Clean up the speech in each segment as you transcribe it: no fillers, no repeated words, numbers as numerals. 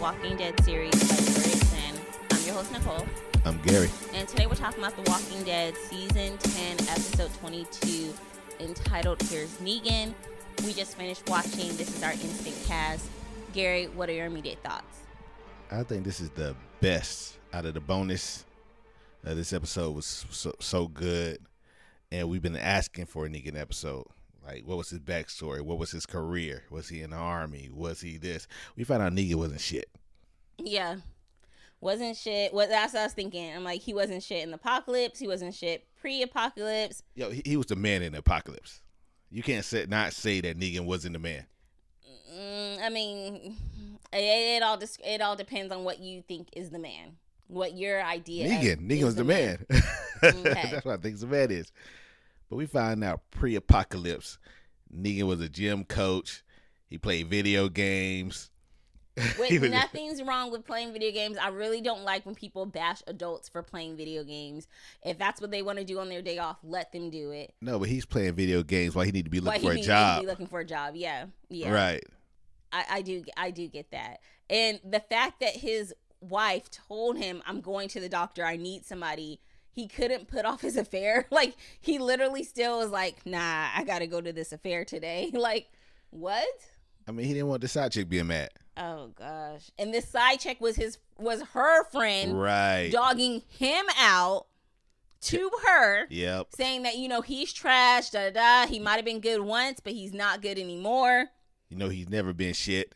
Walking Dead series by S10. I'm your host, Nicole. I'm Gary. And today we're talking about The Walking Dead Season 10, Episode 22, entitled Here's Negan. We just finished watching. This is our instant cast. Gary, what are your immediate thoughts? I think this is the best out of the bonus. This episode was so good. And we've been asking for a Negan episode. Like, what was his backstory? What was his career? Was he in the army? Was he this? We found out Negan wasn't shit. Yeah. Wasn't shit. That's what I was thinking. I'm like, he wasn't shit in the apocalypse. He wasn't shit pre-apocalypse. Yo, he was the man in the apocalypse. You can't not say that Negan wasn't the man. I mean, it all depends on what you think is the man. What your idea Negan was the man. Okay. That's what I think the man is. But we find out pre-apocalypse, Negan was a gym coach. He played video games. Nothing's wrong with playing video games. I really don't like when people bash adults for playing video games. If that's what they want to do on their day off, let them do it. No, but he's playing video games while he need to be looking for a job. He need to be looking for a job. Yeah. Right. I do get that. And the fact that his wife told him, I'm going to the doctor, I need somebody, he couldn't put off his affair. Like, he literally still was like, nah, I gotta go to this affair today. Like, what? I mean, he didn't want the side chick being mad. Oh gosh. And this side chick was her friend, right, dogging him out to her. Yep. Saying that, he's trash, he might have been good once, but he's not good anymore. He's never been shit.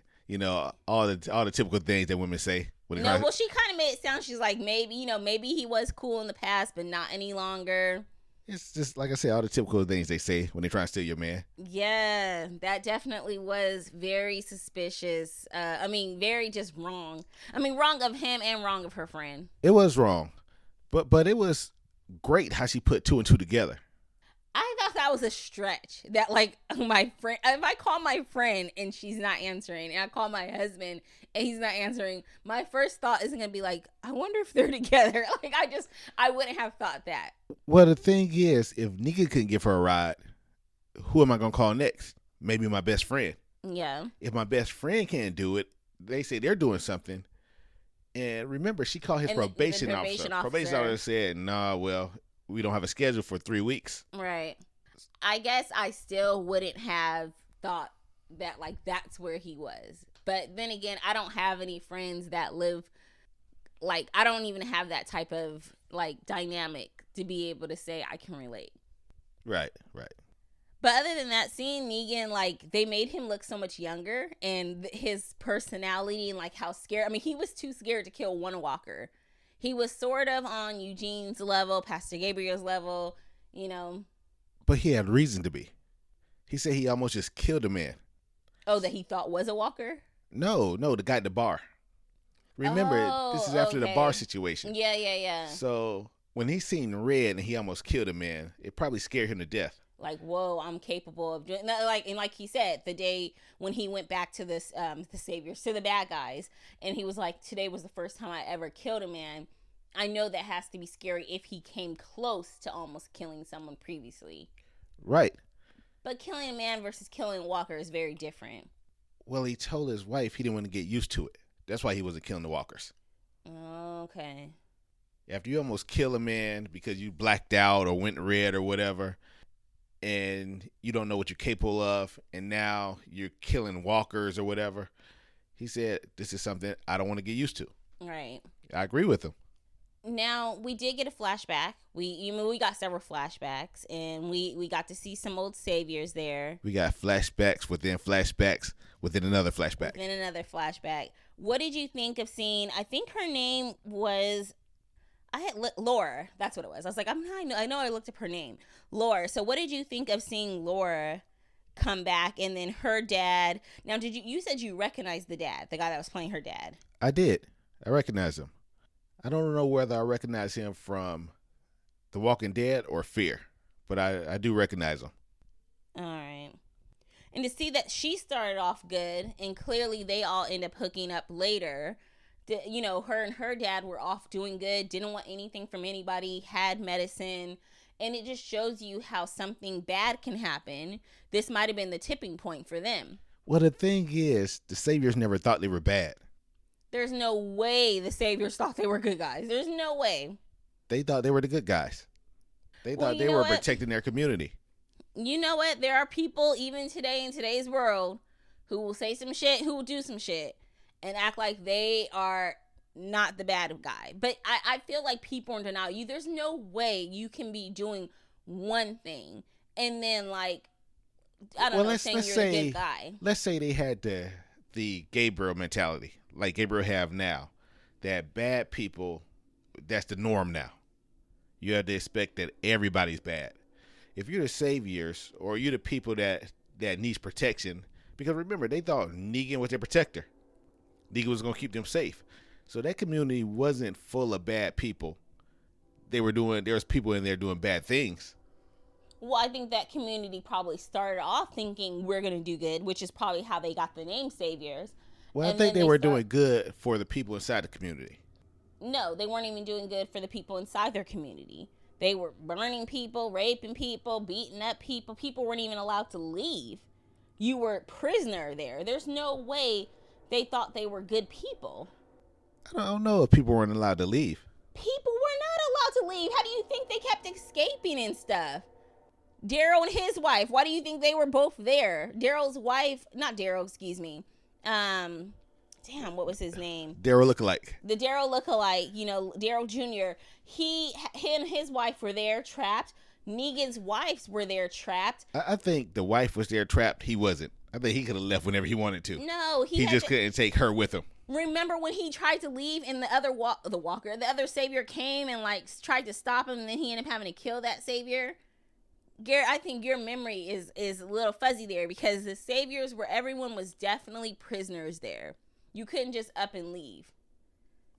All the typical things that women say. Well, she kind of made it sound, she's like, maybe he was cool in the past, but not any longer. It's just, like I said, all the typical things they say when they try to steal your man. Yeah, that definitely was very suspicious. Very just wrong. Wrong of him and wrong of her friend. It was wrong. But it was great how she put two and two together. I thought that was a stretch. That, like, my friend, if I call my friend and she's not answering, and I call my husband and he's not answering, my first thought isn't going to be like, I wonder if they're together. Like, I wouldn't have thought that. Well, the thing is, if Negan couldn't give her a ride, who am I going to call next? Maybe my best friend. Yeah. If my best friend can't do it, they say they're doing something. And remember, she called his probation officer. Probation officer said, nah, well, we don't have a schedule for 3 weeks. Right. I guess I still wouldn't have thought that, like, that's where he was. But then again, I don't have any friends that live, like, I don't even have that type of, like, dynamic to be able to say I can relate. Right. But other than that, seeing Negan, like, they made him look so much younger, and his personality and, like, how scared. He was too scared to kill one walker. He was sort of on Eugene's level, Pastor Gabriel's level, But he had reason to be. He said he almost just killed a man. Oh, that he thought was a walker? No, the guy at the bar. Remember, this is after the bar situation. Yeah. So when he seen red and he almost killed a man, it probably scared him to death. Like, whoa, I'm capable of doing that. Like he said, the day when he went back to the saviors, to the bad guys, and he was like, today was the first time I ever killed a man. I know that has to be scary if he came close to almost killing someone previously. Right. But killing a man versus killing a walker is very different. Well, he told his wife he didn't want to get used to it. That's why he wasn't killing the walkers. Okay. After you almost kill a man because you blacked out or went red or whatever, and you don't know what you're capable of, and now you're killing walkers or whatever, he said, this is something I don't want to get used to. Right. I agree with him. Now, we did get a flashback. We got several flashbacks, and we got to see some old saviors there. We got flashbacks within flashbacks within another flashback. Within another flashback. What did you think of seeing, I think her name was, Laura. That's what it was. I was like, I know I looked up her name. Laura. So what did you think of seeing Laura come back, and then her dad? Now, you said you recognized the dad, the guy that was playing her dad. I did. I recognized him. I don't know whether I recognize him from The Walking Dead or Fear, but I do recognize him. All right. And to see that she started off good, and clearly they all end up hooking up later. Her and her dad were off doing good, didn't want anything from anybody, had medicine, and it just shows you how something bad can happen. This might have been the tipping point for them. Well, the thing is, the saviors never thought they were bad. There's no way the saviors thought they were good guys. There's no way. They thought they were the good guys. They thought they were protecting their community. You know what? There are people even today in today's world who will say some shit, who will do some shit and act like they are not the bad guy. But I feel like people are in denial. There's no way you can be doing one thing and then like, I don't know, saying you're a good guy. Let's say they had the Gabriel mentality, like Gabriel have now, that bad people, that's the norm now. You have to expect that everybody's bad. If you're the saviors or you're the people that needs protection, because remember, they thought Negan was their protector. Negan was going to keep them safe. So that community wasn't full of bad people. There was people in there doing bad things. Well, I think that community probably started off thinking we're going to do good, which is probably how they got the name Saviors. Well, I think they were doing good for the people inside the community. No, they weren't even doing good for the people inside their community. They were burning people, raping people, beating up people. People weren't even allowed to leave. You were a prisoner there. There's no way they thought they were good people. I don't know if people weren't allowed to leave. People were not allowed to leave. How do you think they kept escaping and stuff? Daryl and his wife, why do you think they were both there? Daryl's wife, not Daryl, excuse me. Damn, what was his name? Daryl lookalike. The Daryl lookalike, Daryl Jr. He and his wife were there trapped. Negan's wives were there trapped. I think the wife was there trapped. He wasn't. I think he could have left whenever he wanted to. No, he just couldn't take her with him. Remember when he tried to leave and the other savior came and like tried to stop him, and then he ended up having to kill that savior? Garrett, I think your memory is a little fuzzy there, because the saviors where everyone was definitely prisoners there. You couldn't just up and leave.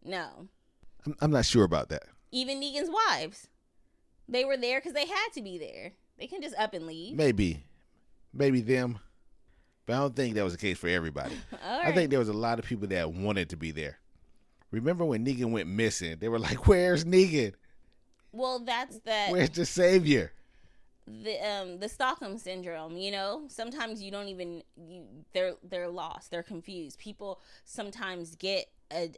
No. I'm not sure about that. Even Negan's wives. They were there because they had to be there. They can just up and leave. Maybe them. But I don't think that was the case for everybody. Right. I think there was a lot of people that wanted to be there. Remember when Negan went missing? They were like, "Where's Negan?" Well, that's that. Where's the savior? The Stockholm syndrome, sometimes you don't even, they're lost, they're confused. People sometimes get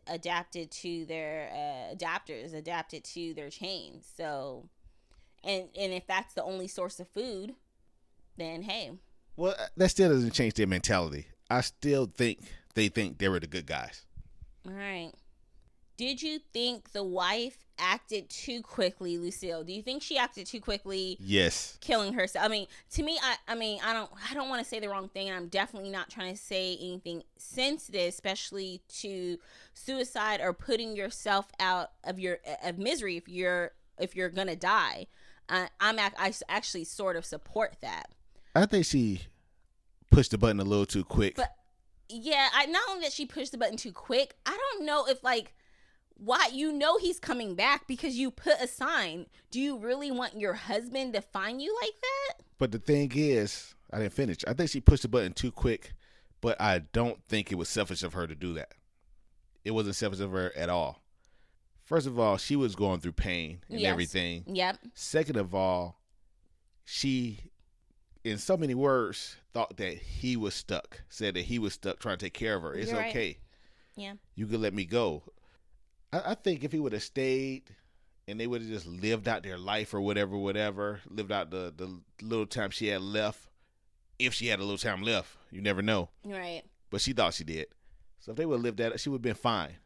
adapted to their adapters, adapted to their chains. So, and if that's the only source of food, then hey. Well, that still doesn't change their mentality. I still think they were the good guys. All right. Did you think the wife acted too quickly, Lucille? Do you think she acted too quickly? Yes. Killing herself. I mean, to me, I don't want to say the wrong thing, and I'm definitely not trying to say anything sensitive, especially to suicide or putting yourself out of misery if you're gonna die. I actually sort of support that. I think she pushed the button a little too quick. But yeah, not only that she pushed the button too quick, I don't know if why he's coming back because you put a sign. Do you really want your husband to find you like that? But the thing is, I didn't finish. I think she pushed the button too quick, but I don't think it was selfish of her to do that. It wasn't selfish of her at all. First of all, she was going through pain and everything. Yep. Second of all, she, in so many words, thought that he was stuck. Said that he was stuck trying to take care of her. It's You're okay. Right. Yeah. You could let me go. I think if he would have stayed and they would have just lived out their life or whatever, lived out the little time she had left, if she had a little time left, you never know. Right. But she thought she did. So if they would have lived that, she would have been fine.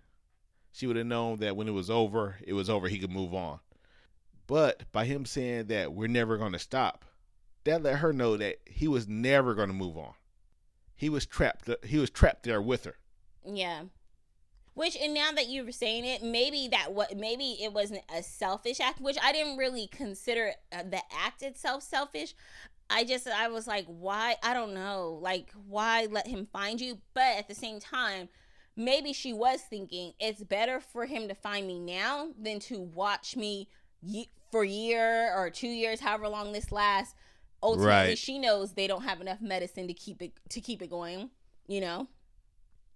She would have known that when it was over, he could move on. But by him saying that we're never going to stop, that let her know that he was never going to move on. He was trapped there with her. Yeah. And now that you were saying it, maybe it wasn't a selfish act, which I didn't really consider the act itself selfish. I was like, why? I don't know. Like, why let him find you? But at the same time, maybe she was thinking it's better for him to find me now than to watch me for a year or 2 years, however long this lasts. Ultimately, right. She knows they don't have enough medicine to keep it going,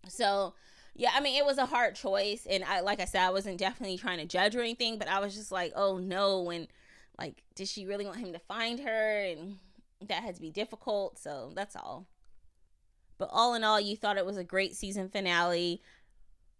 So, yeah, I mean, it was a hard choice. And like I said, I wasn't definitely trying to judge or anything, but I was just like, oh no. And like, did she really want him to find her? And that had to be difficult. So that's all. But all in all, you thought it was a great season finale.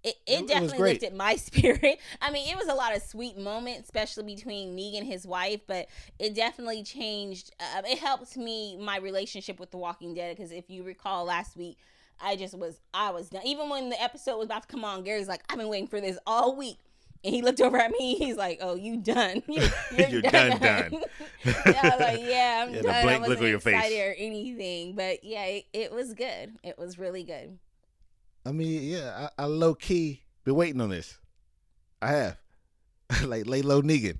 it was definitely great. lifted my spirit. I mean, it was a lot of sweet moments, especially between Negan and his wife, but it definitely changed. It helped me, my relationship with The Walking Dead, because if you recall last week, I was done. Even when the episode was about to come on, Gary's like, I've been waiting for this all week. And he looked over at me. He's like, "Oh, you done? You're done. Yeah, I was like, "Yeah, I'm Yeah, the done." I blank wasn't look on your face. excited or anything, but yeah, it was good. It was really good. I mean, yeah, I low key been waiting on this. I have. Like lay low Negan.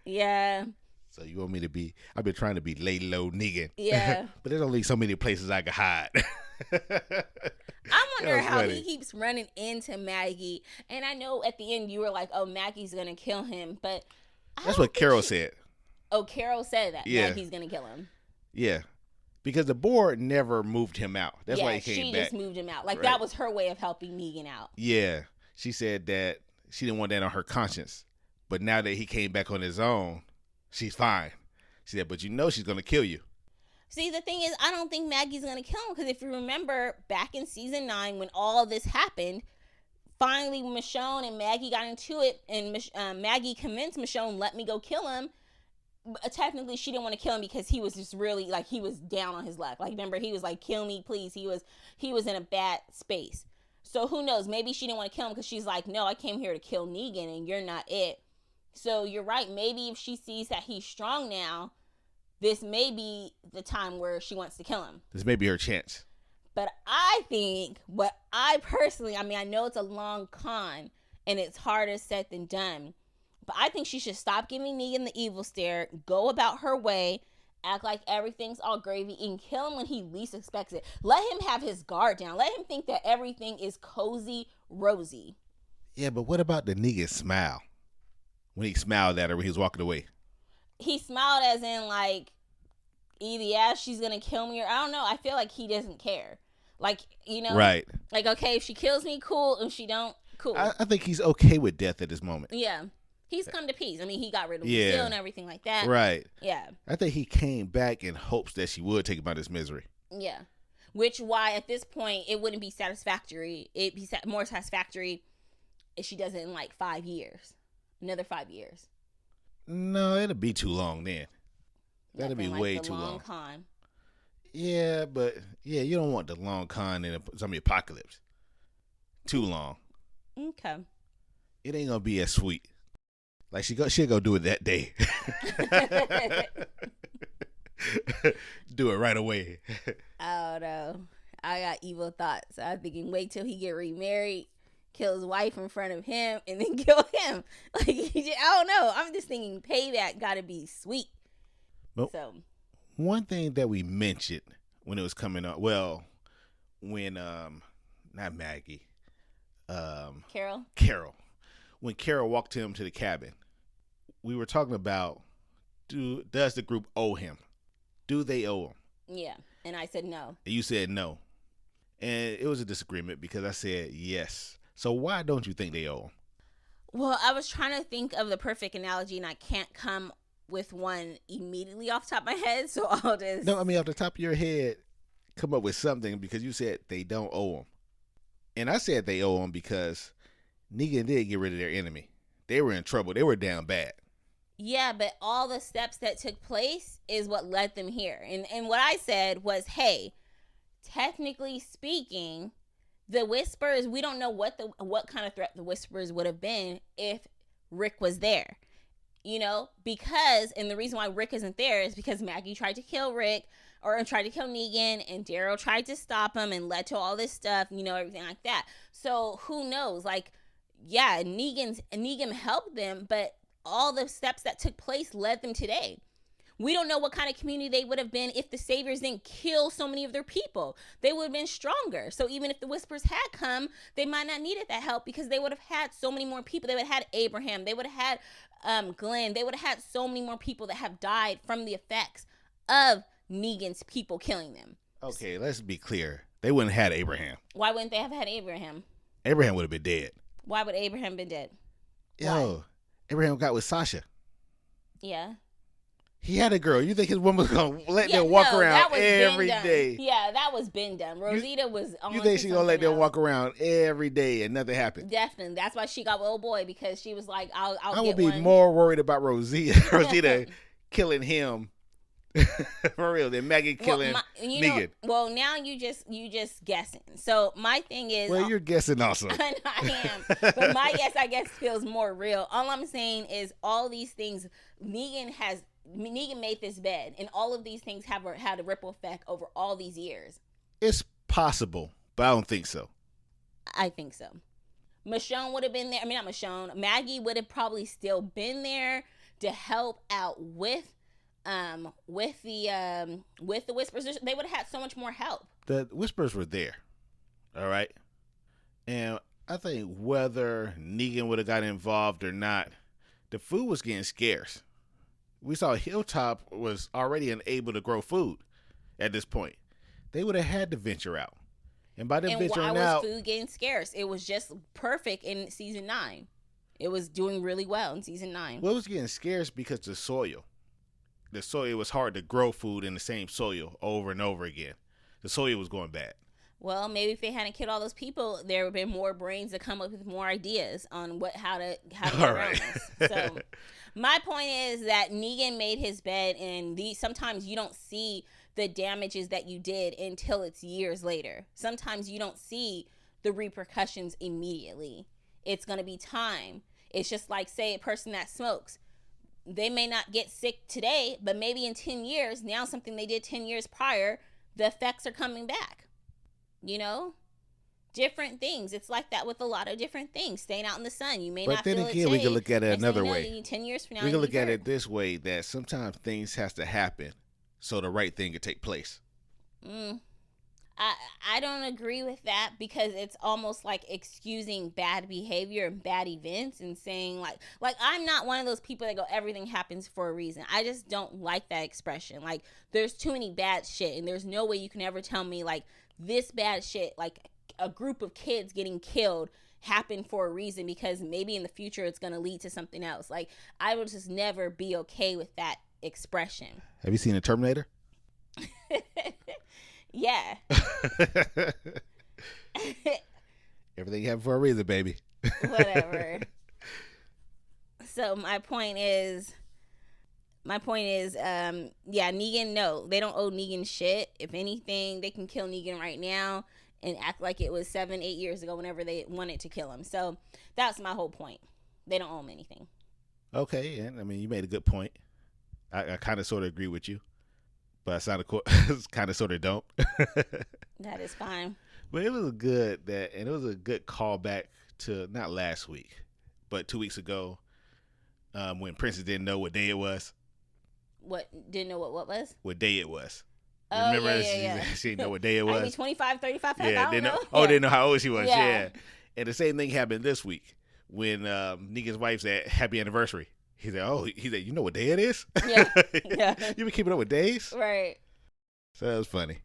Yeah, So you want me to be? I've been trying to be lay low Negan. yeah. But there's only so many places I can hide. I wonder That was how funny. he keeps running into Maggie. And I know at the end you were like, "Oh, Maggie's gonna kill him," but I That's don't what think Carol she- said. Oh, Carol said that Yeah. Maggie's gonna kill him. Yeah, because the board never moved him out. That's yeah, why he came she back. just moved him out. Like Right. that was her way of helping Negan out. Yeah, she said that she didn't want that on her conscience. But now that he came back on his own, she's fine. She said, but you know she's gonna kill you. See, the thing is, I don't think Maggie's going to kill him because if you remember back in season 9 when all this happened, finally Michonne and Maggie got into it and Maggie convinced Michonne, let me go kill him. But technically, she didn't want to kill him because he was just really, like, he was down on his luck. Like, remember, he was like, kill me, please. He was in a bad space. So who knows? Maybe she didn't want to kill him because she's like, no, I came here to kill Negan and you're not it. So you're right. Maybe if she sees that he's strong now, this may be the time where she wants to kill him. This may be her chance. But I think what I personally, I mean, I know it's a long con and it's harder said than done, but I think she should stop giving Negan the evil stare, go about her way, act like everything's all gravy, and kill him when he least expects it. Let him have his guard down. Let him think that everything is cozy, rosy. Yeah, but what about the Negan smile? When he smiled at her when he was walking away. He smiled as in like, either yeah, she's gonna kill me, or I don't know. I feel like he doesn't care. Like, you know, Right. Like, okay, if she kills me, cool. If she don't, cool. I think he's okay with death at this moment. Yeah. He's come to peace. I mean, he got rid of Yeah. Lucille and everything like that. Right. Yeah. I think he came back in hopes that she would take him out of his misery. Yeah. Which why at this point it wouldn't be satisfactory. It'd be more satisfactory if she does it in like 5 years. Another 5 years. No, it'll be too long then. That'd be Nothing like way the too long. con. Yeah, but yeah, you don't want the long con in a zombie apocalypse. Too long. Okay. It ain't gonna be as sweet. Like she'll go do it that day. Do it right away. I don't know. I got evil thoughts. I'm thinking, wait till he get remarried, kill his wife in front of him, and then kill him. Like, I don't know. I'm just thinking payback got to be sweet. But So, one thing that we mentioned when it was coming up, well, when not Maggie, Carol. when Carol walked him to the cabin, we were talking about does the group owe him? Do they owe him? Yeah. And I said no. And you said no. And it was a disagreement because I said yes. So why don't you think they owe him? Well, I was trying to think of the perfect analogy, and I can't come with one immediately off the top of my head, so I'll just... No, I mean, off the top of your head, come up with something because you said they don't owe him. And I said they owe him because Negan did get rid of their enemy. They were in trouble. They were down bad. Yeah, but all the steps that took place is what led them here. And what I said was, hey, technically speaking, the Whispers, we don't know what kind of threat the Whispers would have been if Rick was there. You know, because, and the reason why Rick isn't there is because Maggie tried to kill Rick, or tried to kill Negan, and Daryl tried to stop him and led to all this stuff, you know, everything like that. So who knows? Like, yeah, Negan helped them, but all the steps that took place led them today. We don't know what kind of community they would have been if the Saviors didn't kill so many of their people. They would have been stronger. So even if the Whispers had come, they might not needed that help because they would have had so many more people. They would have had Abraham. They would have had Glenn. They would have had so many more people that have died from the effects of Negan's people killing them. Okay, let's be clear. They wouldn't have had Abraham. Why wouldn't they have had Abraham? Abraham would have been dead. Why would Abraham been dead? Yo, Abraham got with Sasha. Yeah. He had a girl. You think his woman was going to let them walk around every day? Yeah, that was been done. Rosita was on. You think she going to let them walk around every day and nothing happened? Definitely. That's why she got with old boy, because she was like, I would be more worried about Rosita killing him for real than Maggie killing Negan. Well, now you just guessing. So my thing is, well, you're guessing also. I am, but my guess, I guess, feels more real. All I'm saying is all these things Negan made this bed, and all of these things have had a ripple effect over all these years. It's possible, but I don't think so. I think so. Michonne would have been there. I mean, not Michonne. Maggie would have probably still been there to help out with the Whispers. They would have had so much more help. The Whispers were there, all right, and I think whether Negan would have got involved or not, the food was getting scarce. We saw Hilltop was already unable to grow food at this point. They would have had to venture out. And by them venturing out... And why was food getting scarce? It was just perfect in season 9. It was doing really well in season 9. Well, it was getting scarce because the soil. The soil, it was hard to grow food in the same soil over and over again. The soil was going bad. Well, maybe if they hadn't killed all those people, there would have been more brains to come up with more ideas on how to get around this. So... My point is that Negan made his bed, and sometimes you don't see the damages that you did until it's years later. Sometimes you don't see the repercussions immediately. It's going to be time. It's just like, say, a person that smokes. They may not get sick today, but maybe in 10 years, now something they did 10 years prior, the effects are coming back. You know? Different things. It's like that with a lot of different things. Staying out in the sun, you may not feel it today. But then again, we can look at it another way. 10 years from now, we can look at it this way, that sometimes things has to happen so the right thing can take place. I don't agree with that, because it's almost like excusing bad behavior and bad events and saying like I'm not one of those people that go, everything happens for a reason. I just don't like that expression. Like, there's too many bad shit, and there's no way you can ever tell me like this bad shit, like a group of kids getting killed, happened for a reason, because maybe in the future it's going to lead to something else. Like, I would just never be okay with that expression. Have you seen The Terminator? Yeah. Everything happened for a reason, baby. Whatever. So my point is, yeah, Negan, no, they don't owe Negan shit. If anything, they can kill Negan right now and act like it was 7-8 years ago whenever they wanted to kill him. So that's my whole point. They don't owe him anything. Okay, and I mean, you made a good point. I kind of sort of agree with you, but I kind of sort of don't. That is fine. But it was a good callback to not last week, but 2 weeks ago, when Princess didn't know what day it was. What didn't know what was? What day it was. Oh, remember, yeah. She didn't know what day it was. I mean, 25, 35, yeah, I don't know. Didn't know how old she was. Yeah. And the same thing happened this week when Negan's wife said, "Happy anniversary." He said, you know what day it is? Yeah. Yeah. You been keeping up with days? Right. So that was funny.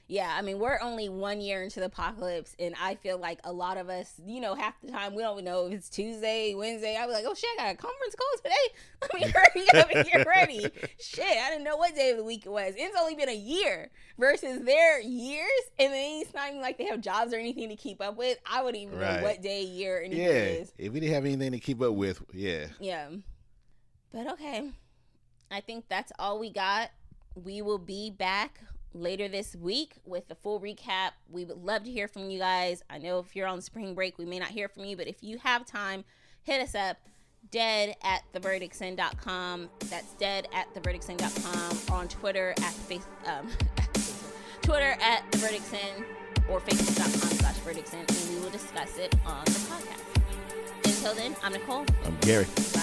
Yeah, I mean, we're only 1 year into the apocalypse, and I feel like a lot of us, half the time we don't know if it's Tuesday, Wednesday. I'll be like, oh shit, I got a conference call today. Let me hurry up and get ready. Shit, I didn't know what day of the week it was. It's only been a year versus their years, and then it's not even like they have jobs or anything to keep up with. I wouldn't even know what day, year, anything is. If we didn't have anything to keep up with, yeah. Yeah. But okay, I think that's all we got. We will be back later this week with the full recap. We would love to hear from you guys. I know if you're on spring break, we may not hear from you, but if you have time, hit us up, dead@theverdictsin.com. That's dead@theverdictsin.com, or on Twitter Twitter @theverdictsin, or facebook.com/verdictsin, and we will discuss it on the podcast. Until then, I'm Nicole. I'm Gary. Bye.